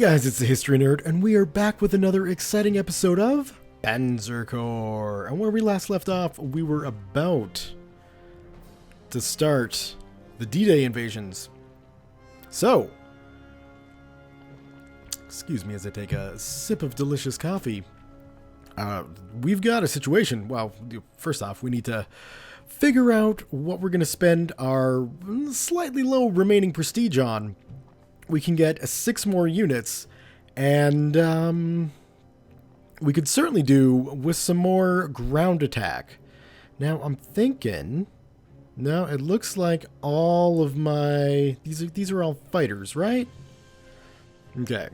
Guys, it's the History Nerd, and we are back with another exciting episode of Panzer Corps. And where we last left off, we were about to start the D-Day invasions. So, excuse me as I take a sip of delicious coffee. We've got a situation. Well, first off, we need to figure out what we're going to spend our slightly low remaining prestige on. We can get 6 more units, and we could certainly do with some more ground attack. Now, I'm thinking... No, it looks like all of my... These are all fighters, right? Okay.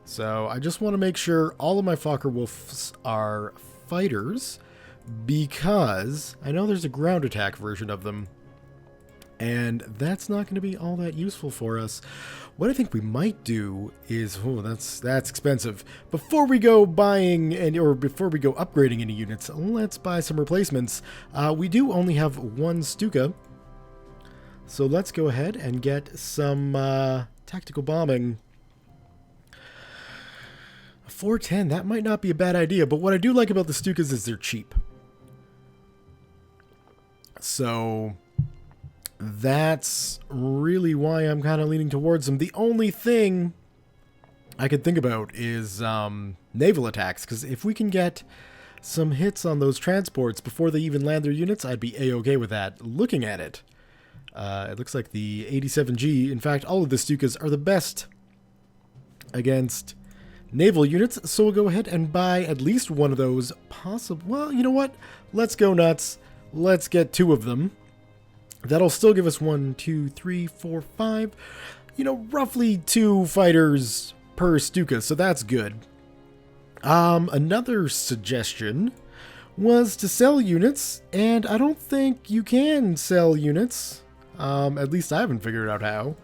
So, I just want to make sure all of my Focke-Wulfs are fighters, because I know there's a ground attack version of them, and that's not going to be all that useful for us. What I think we might do is, that's expensive. Before we go buying or before we go upgrading any units, let's buy some replacements. We do only have 1 Stuka, so let's go ahead and get some tactical bombing. 410, that might not be a bad idea, but what I do like about the Stukas is they're cheap. So that's really why I'm kind of leaning towards them. The only thing I could think about is naval attacks, because if we can get some hits on those transports before they even land their units, I'd be a-okay with that. Looking at it, it looks like the 87G, in fact, all of the Stukas are the best against naval units, so we'll go ahead and buy at least one of those. Well, you know what? Let's go nuts. Let's get 2 of them. That'll still give us 1, 2, 3, 4, 5, roughly 2 fighters per Stuka, so that's good. Another suggestion was to sell units, and I don't think you can sell units. At least I haven't figured out how.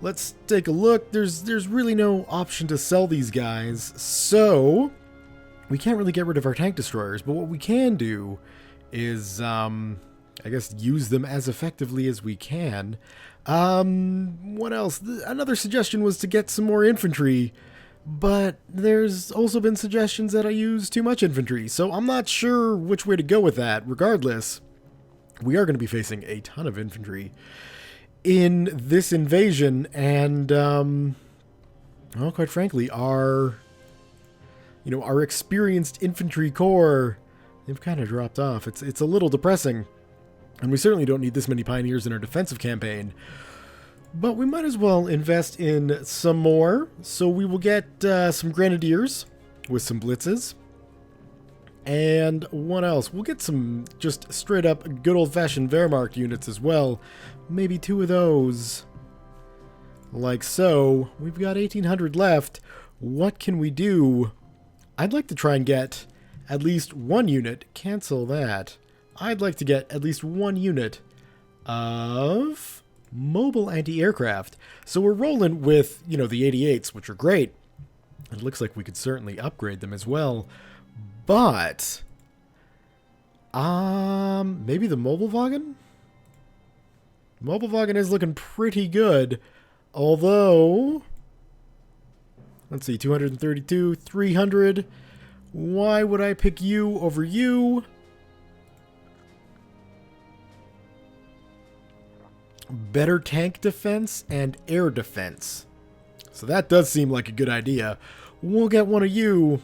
Let's take a look. There's really no option to sell these guys, so we can't really get rid of our tank destroyers, but what we can do is, I guess, use them as effectively as we can. What else? Another suggestion was to get some more infantry, but there's also been suggestions that I use too much infantry, so I'm not sure which way to go with that. Regardless, we are going to be facing a ton of infantry in this invasion, and, well, quite frankly, our experienced infantry corps, they've kind of dropped off. It's a little depressing. And we certainly don't need this many pioneers in our defensive campaign. But we might as well invest in some more. So we will get some grenadiers with some blitzes. And what else? We'll get some just straight up good old-fashioned Wehrmacht units as well. Maybe 2 of those. Like so. We've got 1,800 left. What can we do? I'd like to try and get at least 1 unit. Cancel that. I'd like to get at least 1 unit of mobile anti-aircraft. So we're rolling with, the 88s, which are great. It looks like we could certainly upgrade them as well. But, maybe the mobile Wagen? Mobile Wagen is looking pretty good. Although, let's see, 232, 300. Why would I pick you over you? Better tank defense and air defense. So that does seem like a good idea. We'll get 1 of you.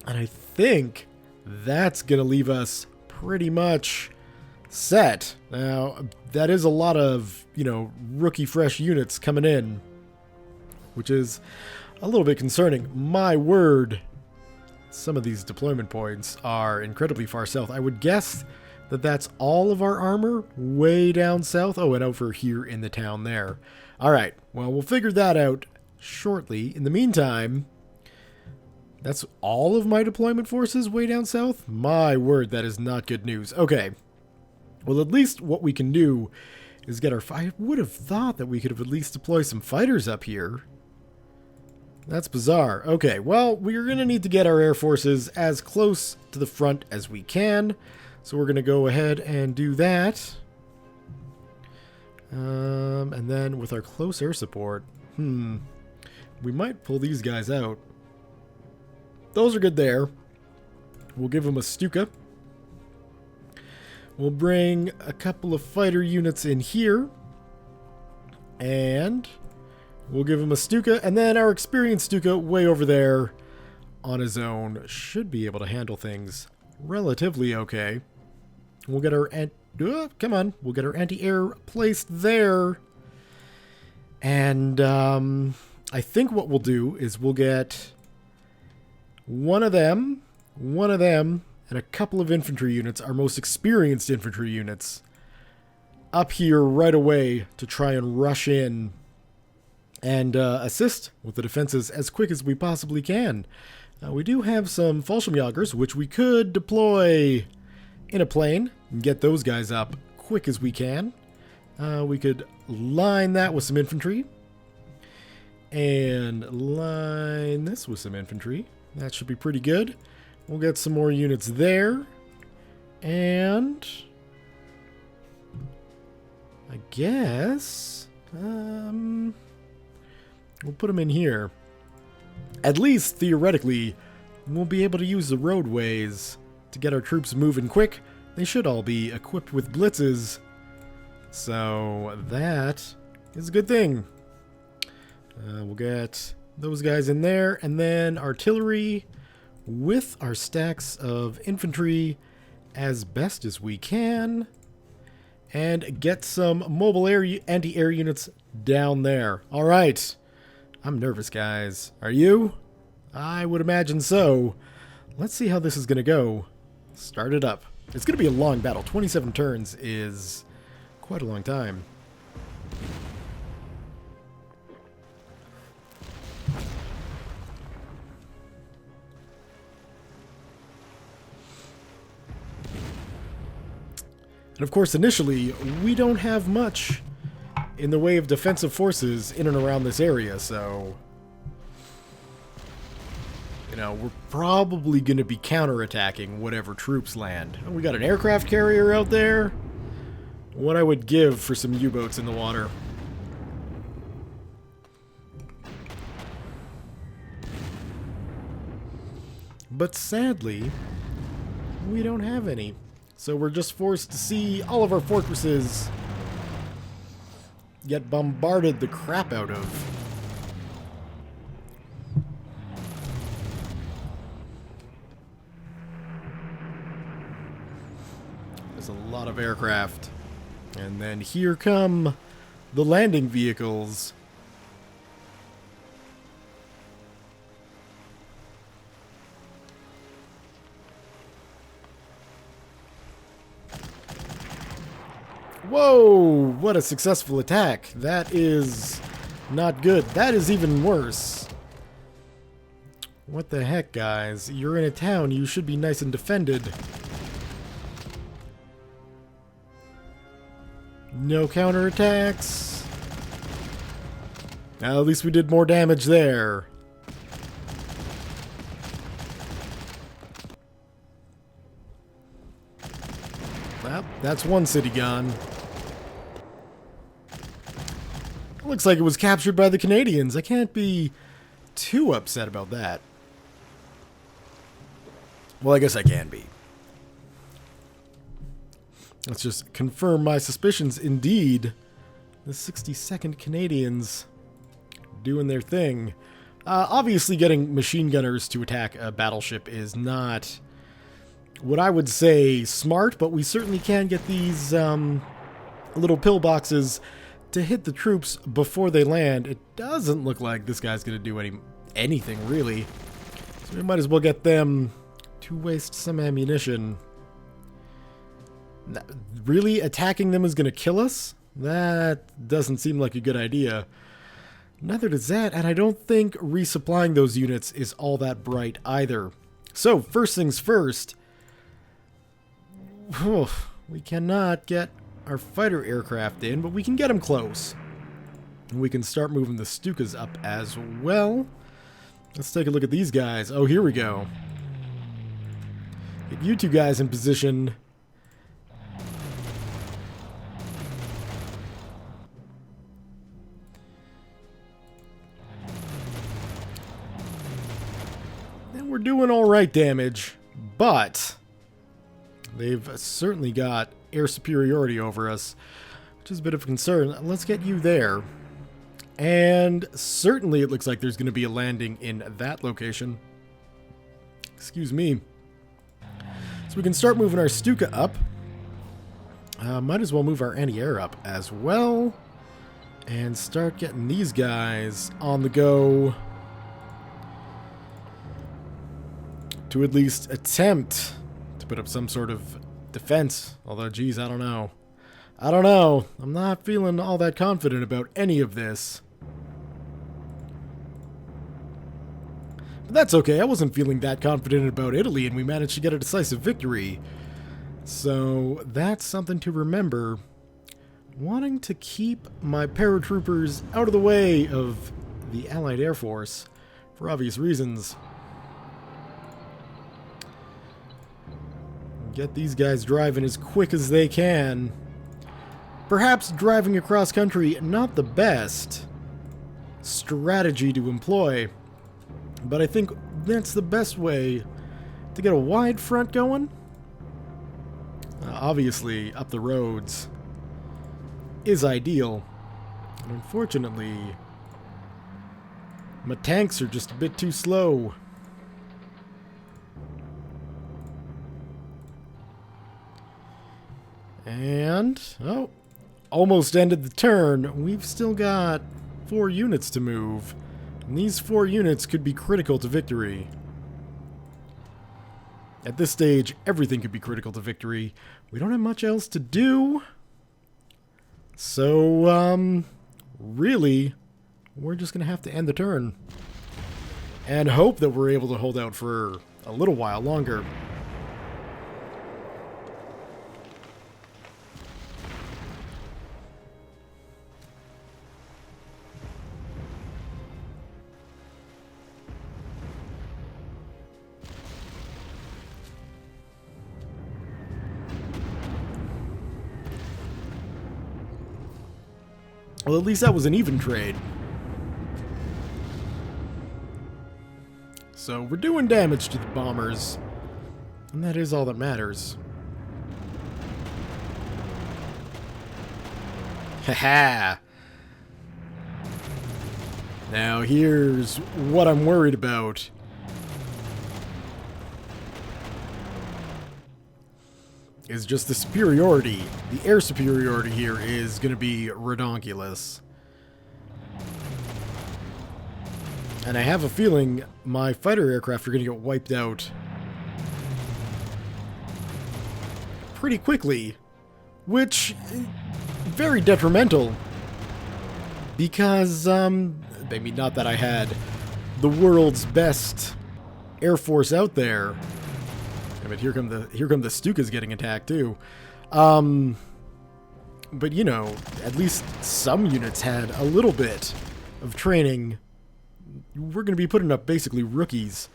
And I think that's going to leave us pretty much set. Now, that is a lot of, rookie fresh units coming in, which is a little bit concerning. My word, some of these deployment points are incredibly far south. I would guess that that's all of our armor way down south. Oh, and over here in the town there. All right, well, we'll figure that out shortly. In the meantime, that's all of my deployment forces way down south? My word, that is not good news. Okay, well, at least what we can do is get our... I would have thought that we could have at least deployed some fighters up here. That's bizarre. Okay, well, we're going to need to get our air forces as close to the front as we can. So we're going to go ahead and do that. And then with our close air support, we might pull these guys out. Those are good there. We'll give them a Stuka. We'll bring a couple of fighter units in here. And we'll give him a Stuka. And then our experienced Stuka way over there on his own should be able to handle things relatively okay. We'll get our... come on. We'll get our anti-air placed there. And I think what we'll do is we'll get one of them, and a couple of infantry units, our most experienced infantry units, up here right away to try and rush in and assist with the defenses as quick as we possibly can. We do have some Fallschirmjägers, which we could deploy in a plane and get those guys up quick as we can. We could line that with some infantry and line this with some infantry. That should be pretty good. We'll get some more units there. And I guess we'll put them in here. At least, theoretically, we'll be able to use the roadways to get our troops moving quick. They should all be equipped with blitzes. So that is a good thing. We'll get those guys in there, and then artillery with our stacks of infantry as best as we can, and get some mobile anti-air units down there. All right. I'm nervous, guys. Are you? I would imagine so. Let's see how this is going to go. Start it up. It's going to be a long battle. 27 turns is quite a long time. And of course, initially, we don't have much in the way of defensive forces in and around this area, so... you know, we're probably going to be counterattacking whatever troops land. Oh, we got an aircraft carrier out there. What I would give for some U-boats in the water. But sadly, we don't have any. So we're just forced to see all of our fortresses get bombarded the crap out of. There's a lot of aircraft. And then here come the landing vehicles. Whoa! What a successful attack. That is not good. That is even worse. What the heck, guys? You're in a town. You should be nice and defended. No counterattacks. Now, at least we did more damage there. Well, that's one city gone. Looks like it was captured by the Canadians. I can't be too upset about that. Well, I guess I can be. Let's just confirm my suspicions. Indeed, the 62nd Canadians doing their thing. Obviously, getting machine gunners to attack a battleship is not what I would say smart, but we certainly can get these little pillboxes to hit the troops before they land. It doesn't look like this guy's going to do anything, really. So we might as well get them to waste some ammunition. Really? Attacking them is going to kill us? That doesn't seem like a good idea. Neither does that, and I don't think resupplying those units is all that bright either. So, first things first. We cannot get our fighter aircraft in, but we can get them close. We can start moving the Stukas up as well. Let's take a look at these guys. Oh, here we go. Get you two guys in position. we're doing alright damage, but they've certainly got air superiority over us, which is a bit of a concern. Let's get you there. And certainly it looks like there's going to be a landing in that location. Excuse me. So we can start moving our Stuka up. Might as well move our anti-air up as well. And start getting these guys on the go. To at least attempt to put up some sort of defense. Although, geez, I don't know. I don't know. I'm not feeling all that confident about any of this. But that's okay. I wasn't feeling that confident about Italy, and we managed to get a decisive victory. So that's something to remember. Wanting to keep my paratroopers out of the way of the Allied Air Force for obvious reasons. Get these guys driving as quick as they can. Perhaps driving across country, not the best strategy to employ, but I think that's the best way to get a wide front going. Obviously, up the roads is ideal. And unfortunately, my tanks are just a bit too slow. And, oh, almost ended the turn. We've still got 4 units to move. And these 4 units could be critical to victory. At this stage, everything could be critical to victory. We don't have much else to do. So, really, we're just going to have to end the turn. And hope that we're able to hold out for a little while longer. Well, at least that was an even trade. So we're doing damage to the bombers, and that is all that matters. Haha! Now here's what I'm worried about. Is just the superiority. The air superiority here is going to be redonkulous. And I have a feeling my fighter aircraft are going to get wiped out pretty quickly, which is very detrimental. Because, I mean, not that I had the world's best air force out there. But here come the Stukas getting attacked too. But you know, at least some units had a little bit of training. We're going to be putting up basically rookies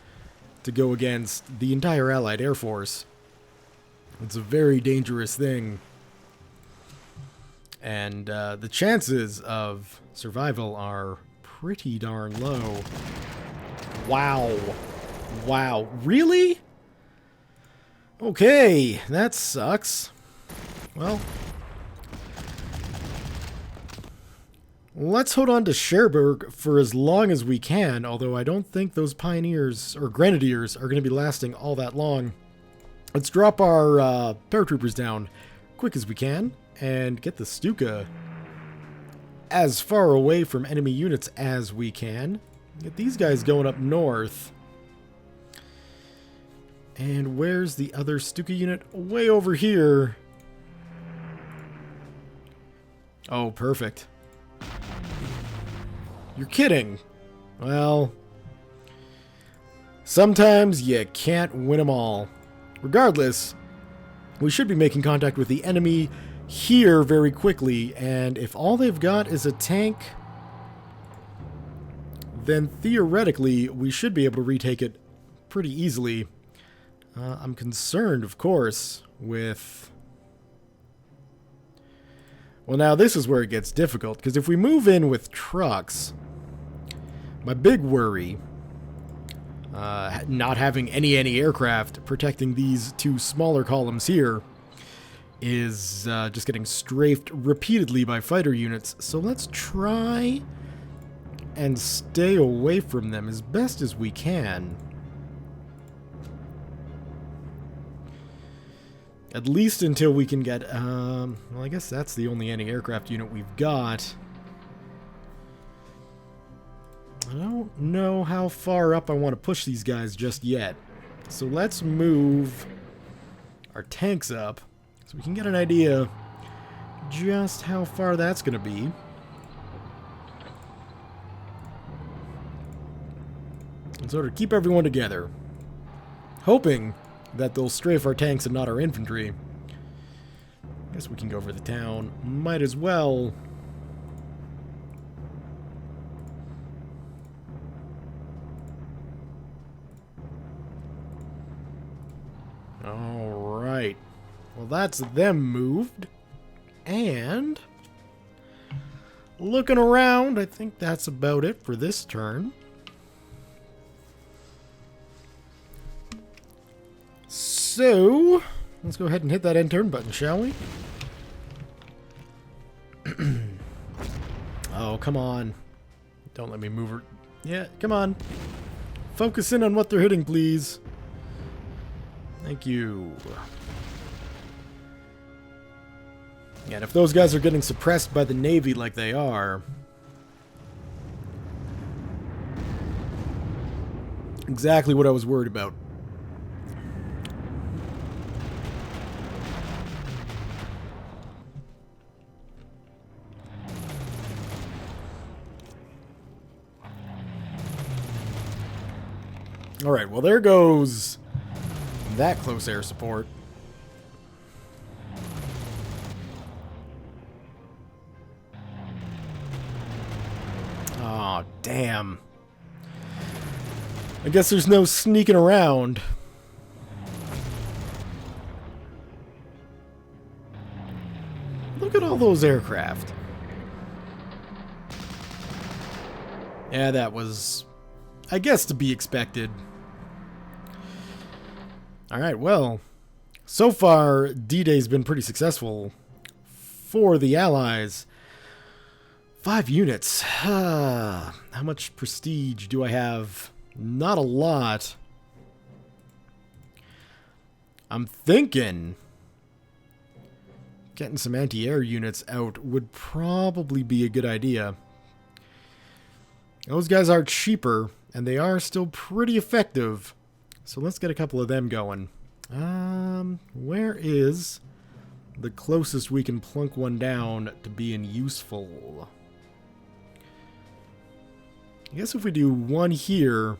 to go against the entire Allied Air Force. It's a very dangerous thing. And the chances of survival are pretty darn low. Wow. Wow. Really? Okay, that sucks. Well, let's hold on to Cherbourg for as long as we can, although I don't think those pioneers or grenadiers are going to be lasting all that long. Let's drop our paratroopers down quick as we can and get the Stuka as far away from enemy units as we can. Get these guys going up north. And where's the other Stuka unit? Way over here. Oh, perfect. You're kidding. Well, sometimes you can't win them all. Regardless, we should be making contact with the enemy here very quickly, and if all they've got is a tank, then theoretically we should be able to retake it pretty easily. I'm concerned, of course, with... Well, now this is where it gets difficult, because if we move in with trucks, my big worry not having any anti-aircraft protecting these two smaller columns here is just getting strafed repeatedly by fighter units. So let's try and stay away from them as best as we can. At least until we can get, well, I guess that's the only anti-aircraft unit we've got. I don't know how far up I want to push these guys just yet. So let's move our tanks up so we can get an idea just how far that's going to be. In order to keep everyone together. Hoping that they'll strafe our tanks and not our infantry. Guess we can go for the town. Might as well. Alright. Well, that's them moved. And looking around, I think that's about it for this turn. So, let's go ahead and hit that end turn button, shall we? Oh, come on. Don't let me move her. Yeah, come on. Focus in on what they're hitting, please. Thank you. Yeah, and if those guys are getting suppressed by the Navy like they are... Exactly what I was worried about. Alright, well there goes that close air support. Aw, damn. I guess there's no sneaking around. Look at all those aircraft. Yeah, that was, I guess, to be expected. Alright, well, so far, D-Day's been pretty successful for the Allies. 5 units. How much prestige do I have? Not a lot. I'm thinking getting some anti-air units out would probably be a good idea. Those guys are cheaper, and they are still pretty effective. So let's get a couple of them going. Where is the closest we can plunk one down to being useful? I guess if we do one here,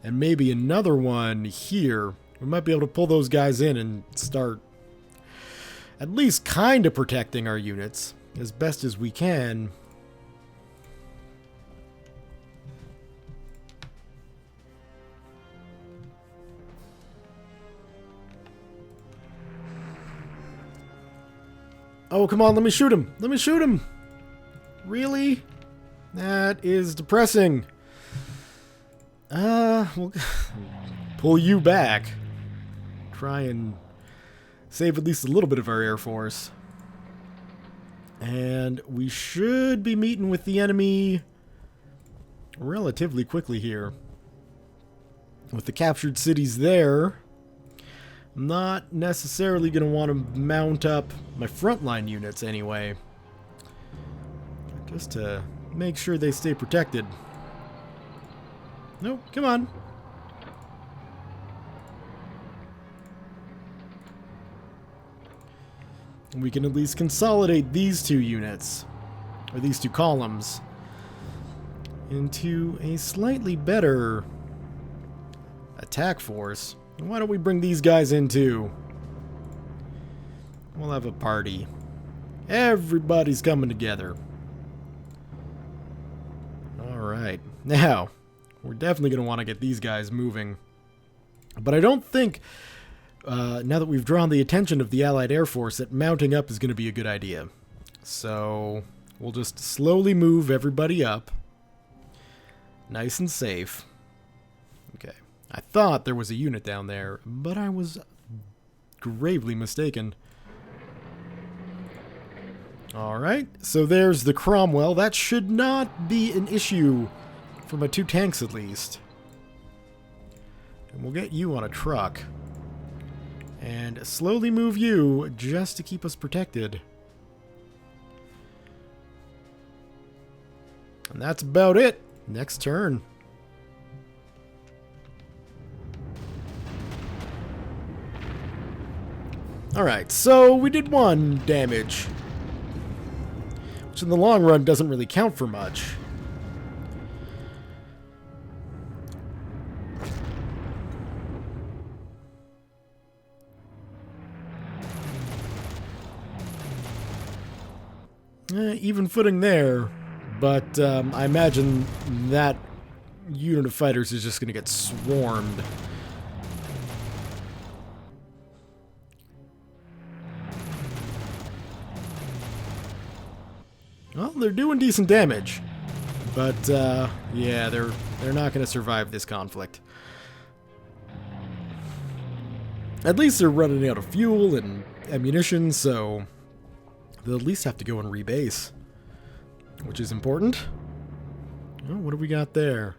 and maybe another one here, we might be able to pull those guys in and start at least kind of protecting our units as best as we can. Oh, come on, let me shoot him. Let me shoot him. Really? That is depressing. We'll pull you back. Try and save at least a little bit of our Air Force. And we should be meeting with the enemy relatively quickly here. With the captured cities there, I'm not necessarily going to want to mount up my frontline units anyway. Just to make sure they stay protected. No, come on. We can at least consolidate these two units, or these two columns, into a slightly better attack force. Why don't we bring these guys in too? We'll have a party. Everybody's coming together. Alright. Now, we're definitely going to want to get these guys moving. But I don't think, now that we've drawn the attention of the Allied Air Force, that mounting up is going to be a good idea. So, we'll just slowly move everybody up. Nice and safe. Okay. I thought there was a unit down there, but I was gravely mistaken. Alright, so there's the Cromwell. That should not be an issue for my 2 tanks at least. And we'll get you on a truck. And slowly move you just to keep us protected. And that's about it. Next turn. Alright, so we did 1 damage. Which in the long run doesn't really count for much. Even footing there. But I imagine that unit of fighters is just going to get swarmed. Well, they're doing decent damage. But, yeah, they're not going to survive this conflict. At least they're running out of fuel and ammunition, so they'll at least have to go and rebase. Which is important. Oh, what do we got there?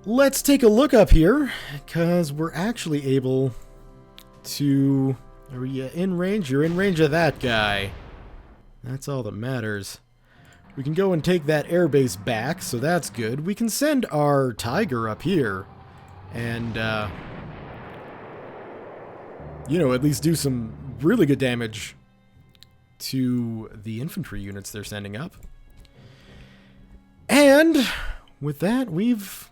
Let's take a look up here, because we're actually able to... Are you in range? You're in range of that guy. That's all that matters. We can go and take that airbase back, so that's good. We can send our Tiger up here, and, you know, at least do some really good damage to the infantry units they're sending up. And with that, we've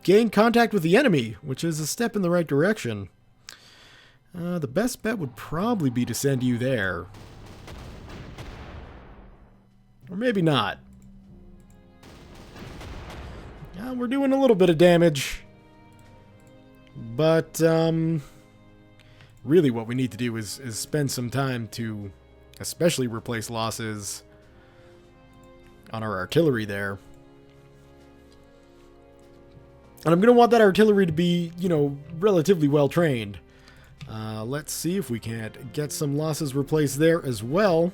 gained contact with the enemy, which is a step in the right direction. The best bet would probably be to send you there. Or maybe not. We're doing a little bit of damage. But, really what we need to do is spend some time to especially replace losses on our artillery there. And I'm going to want that artillery to be, you know, relatively well trained. Let's see if we can't get some losses replaced there as well.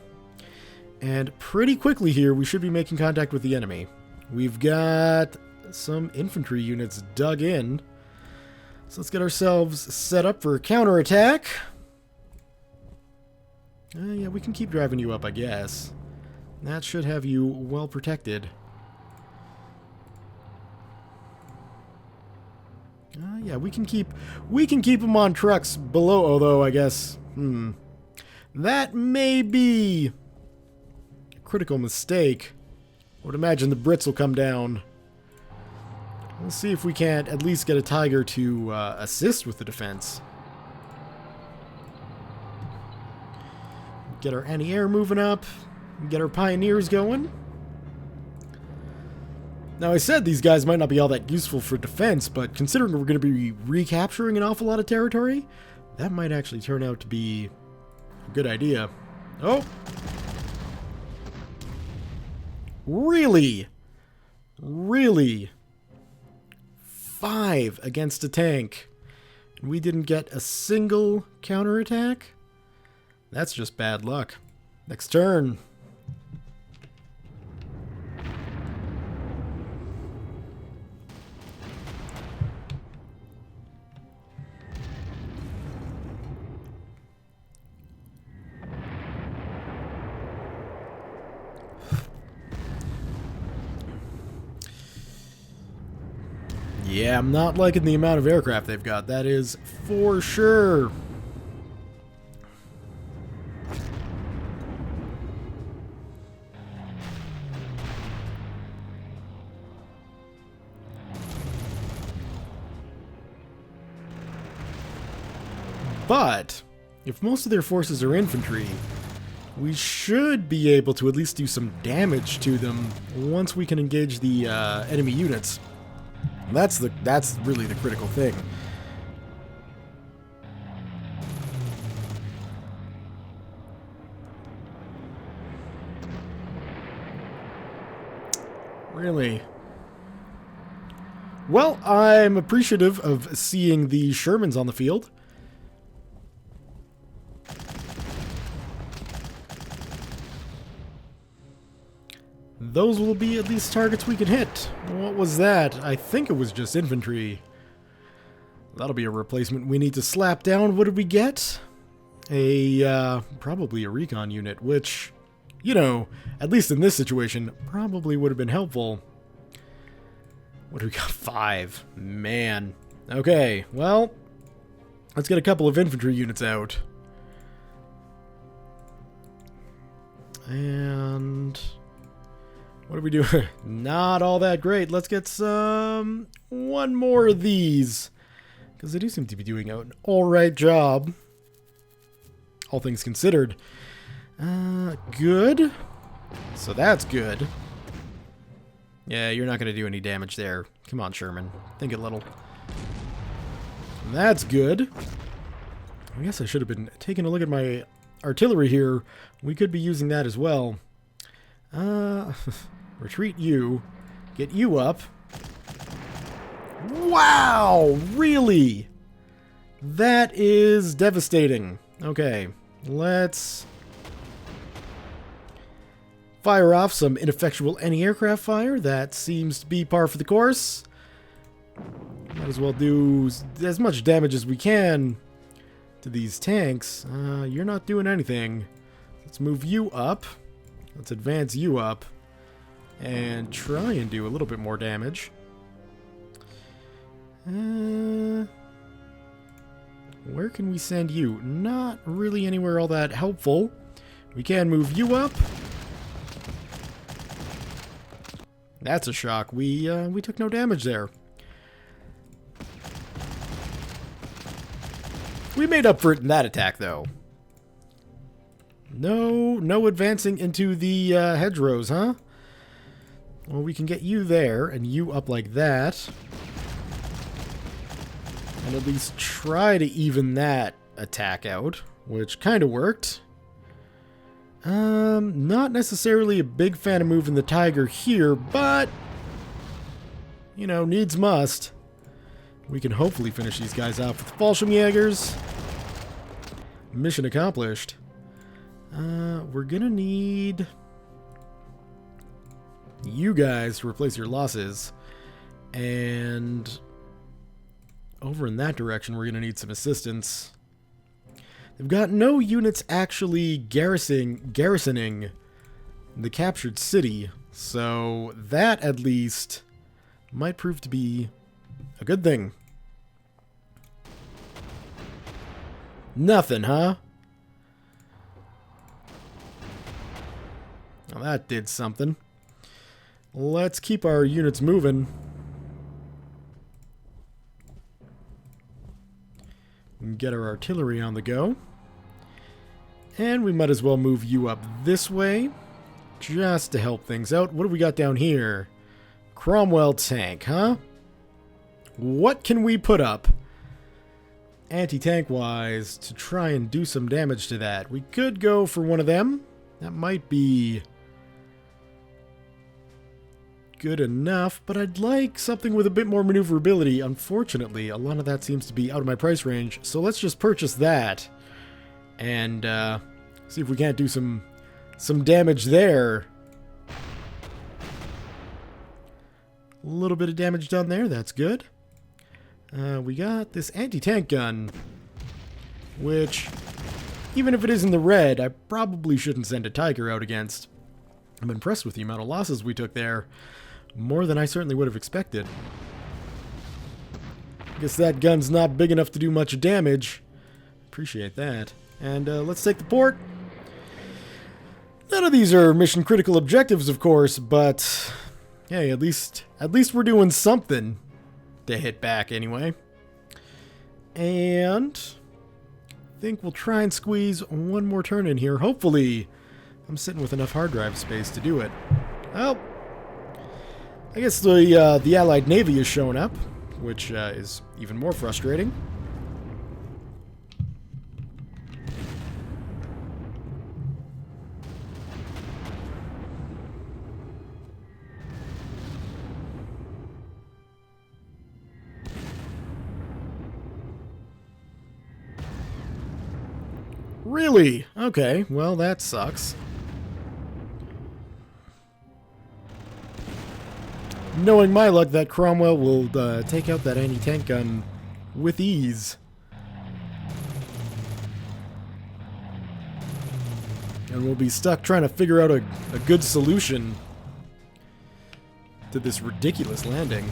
And pretty quickly here, we should be making contact with the enemy. We've got some infantry units dug in. So let's get ourselves set up for a counterattack. Yeah, we can keep driving you up, I guess. That should have you well protected. Yeah, we can keep them on trucks below, although I guess, that may be a critical mistake. I would imagine the Brits will come down. Let's see if we can't at least get a Tiger to assist with the defense. Get our anti-air moving up. Get our pioneers going. Now, I said these guys might not be all that useful for defense, but considering we're going to be recapturing an awful lot of territory, that might actually turn out to be a good idea. Oh! Really? Really? 5 against a tank. And we didn't get a single counterattack? That's just bad luck. Next turn. Yeah, I'm not liking the amount of aircraft they've got. That is for sure. But if most of their forces are infantry, we should be able to at least do some damage to them once we can engage the enemy units. That's really the critical thing. Really? Well, I'm appreciative of seeing the Shermans on the field. Those will be at least targets we can hit. What was that? I think it was just infantry. That'll be a replacement we need to slap down. What did we get? Probably a recon unit, which, you know, at least in this situation, probably would have been helpful. What do we got? 5. Man. Okay, well, let's get a couple of infantry units out. And what are we doing? Not all that great. Let's get one more of these, because they do seem to be doing an alright job, all things considered. Good. So that's good. Yeah, you're not going to do any damage there. Come on, Sherman. Think a little. That's good. I guess I should have been taking a look at my artillery here. We could be using that as well. Retreat you. Get you up. Wow! Really? That is devastating. Okay, let's fire off some ineffectual anti-aircraft fire. That seems to be par for the course. Might as well do as much damage as we can to these tanks. You're not doing anything. Let's move you up. Let's advance you up. And try and do a little bit more damage. Where can we send you? Not really anywhere all that helpful. We can move you up. That's a shock. We took no damage there. We made up for it in that attack, though. No advancing into the hedgerows, huh? Well, we can get you there and you up like that. And at least try to even that attack out, which kind of worked. Not necessarily a big fan of moving the Tiger here, but, you know, needs must. We can hopefully finish these guys off with Fallschirmjägers. Mission accomplished. We're gonna need you guys to replace your losses. And over in that direction, we're gonna need some assistance. They've got no units actually garrisoning the captured city, so that at least might prove to be a good thing. Nothing, huh? Well, that did something. Let's keep our units moving. Get our artillery on the go. And we might as well move you up this way, just to help things out. What do we got down here? Cromwell tank, huh? What can we put up, anti-tank wise, to try and do some damage to that? We could go for one of them. That might be good enough, but I'd like something with a bit more maneuverability. Unfortunately, a lot of that seems to be out of my price range, so let's just purchase that and see if we can't do some damage there. A little bit of damage done there, that's good. We got this anti-tank gun, which, even if it is in the red, I probably shouldn't send a Tiger out against. I'm impressed with the amount of losses we took there. More than I certainly would have expected. I guess that gun's not big enough to do much damage. Appreciate that. And let's take the port. None of these are mission critical objectives, of course, but hey, at least we're doing something to hit back anyway. And I think we'll try and squeeze one more turn in here. Hopefully, I'm sitting with enough hard drive space to do it. Well, I guess the Allied Navy is showing up, which is even more frustrating. Really? Okay, well that sucks. Knowing my luck, that Cromwell will take out that anti-tank gun with ease. And we'll be stuck trying to figure out a good solution to this ridiculous landing.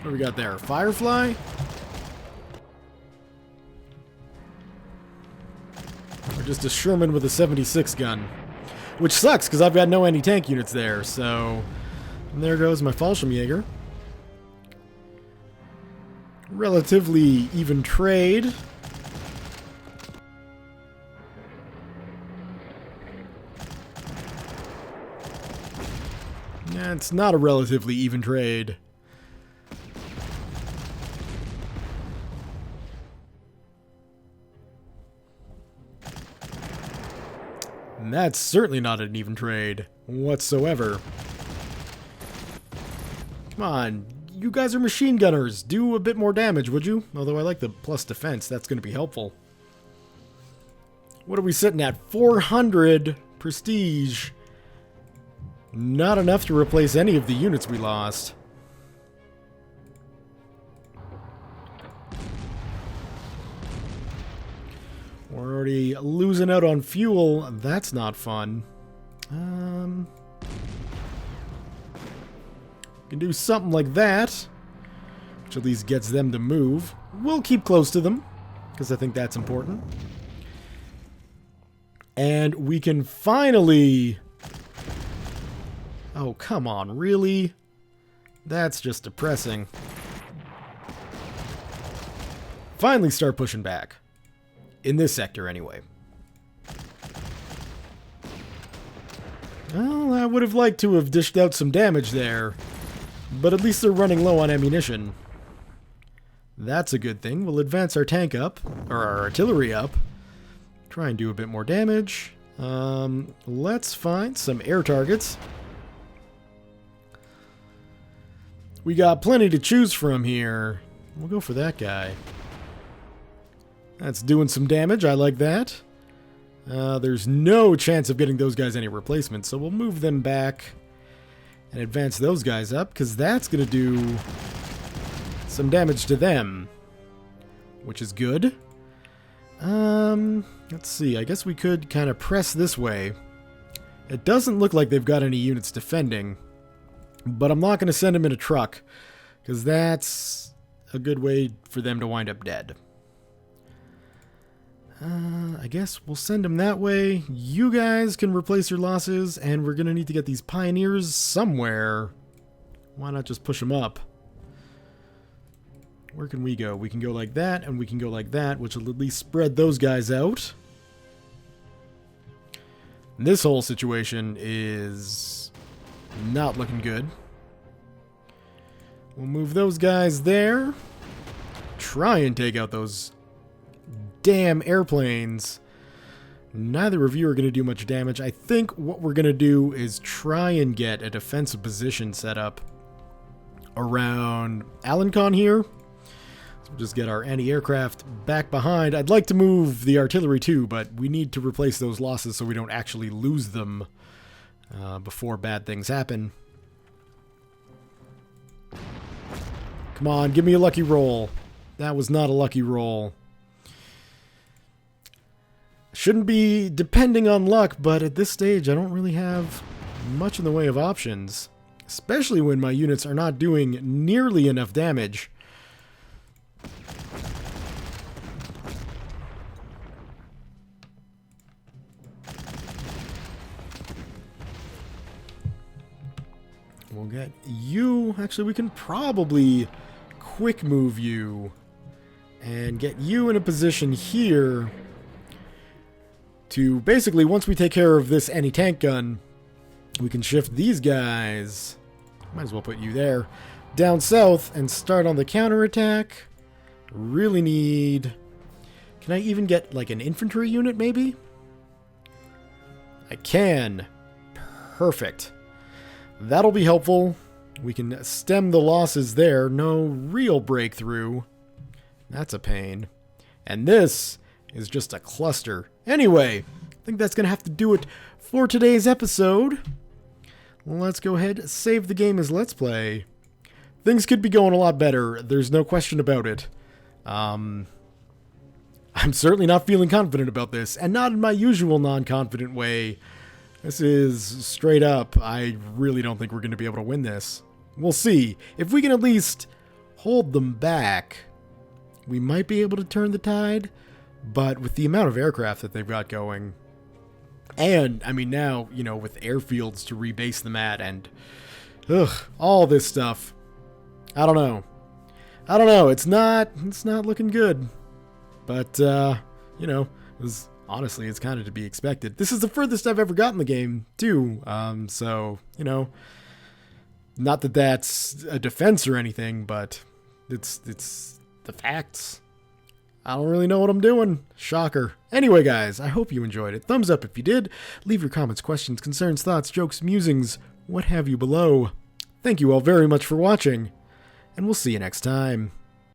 What do we got there? Firefly? Or just a Sherman with a 76 gun? Which sucks, because I've got no anti-tank units there, so... And there goes my Fallschirmjäger. Relatively even trade. Yeah, it's not a relatively even trade. And that's certainly not an even trade whatsoever. Come on, you guys are machine gunners. Do a bit more damage, would you? Although I like the plus defense, that's going to be helpful. What are we sitting at? 400 prestige. Not enough to replace any of the units we lost. We're already losing out on fuel. That's not fun. Can do something like that, which at least gets them to move. We'll keep close to them, because I think that's important. And we can finally... Oh, come on, really? That's just depressing. Finally start pushing back. In this sector, anyway. Well, I would have liked to have dished out some damage there. But at least they're running low on ammunition. That's a good thing. We'll advance our tank up, or our artillery up. Try and do a bit more damage. Let's find some air targets. We got plenty to choose from here. We'll go for that guy. That's doing some damage. I like that. There's no chance of getting those guys any replacements, so we'll move them back and advance those guys up, because that's going to do some damage to them, which is good. Let's see. I guess we could kind of press this way. It doesn't look like they've got any units defending, but I'm not going to send them in a truck, because that's a good way for them to wind up dead. I guess we'll send them that way. You guys can replace your losses, and we're going to need to get these pioneers somewhere. Why not just push them up? Where can we go? We can go like that, and we can go like that, which will at least spread those guys out. This whole situation is not looking good. We'll move those guys there. Try and take out those damn airplanes. Neither of you are going to do much damage. I think what we're going to do is try and get a defensive position set up around Alencon here. So we'll just get our anti-aircraft back behind. I'd like to move the artillery too, but we need to replace those losses so we don't actually lose them before bad things happen. Come on, give me a lucky roll. That was not a lucky roll. Shouldn't be depending on luck, but at this stage I don't really have much in the way of options. Especially when my units are not doing nearly enough damage. We'll get you. Actually, we can probably quick move you and get you in a position here to basically, once we take care of this anti-tank gun, we can shift these guys, might as well put you there, down south and start on the counterattack. Really need... Can I even get like an infantry unit maybe? I can. Perfect. That'll be helpful. We can stem the losses there. No real breakthrough. That's a pain. And this is just a cluster. Anyway, I think that's going to have to do it for today's episode. Let's go ahead, save the game as Let's Play. Things could be going a lot better. There's no question about it. I'm certainly not feeling confident about this, and not in my usual non-confident way. This is straight up, I really don't think we're going to be able to win this. We'll see. If we can at least hold them back, we might be able to turn the tide, but with the amount of aircraft that they've got going, and, I mean, now, you know, with airfields to rebase them at, and, all this stuff, I don't know. It's not looking good. But, you know, honestly, it's kind of to be expected. This is the furthest I've ever gotten the game, too. So, you know, not that that's a defense or anything, but it's the facts. I don't really know what I'm doing. Shocker. Anyway, guys, I hope you enjoyed it. Thumbs up if you did. Leave your comments, questions, concerns, thoughts, jokes, musings, what have you below. Thank you all very much for watching, and we'll see you next time.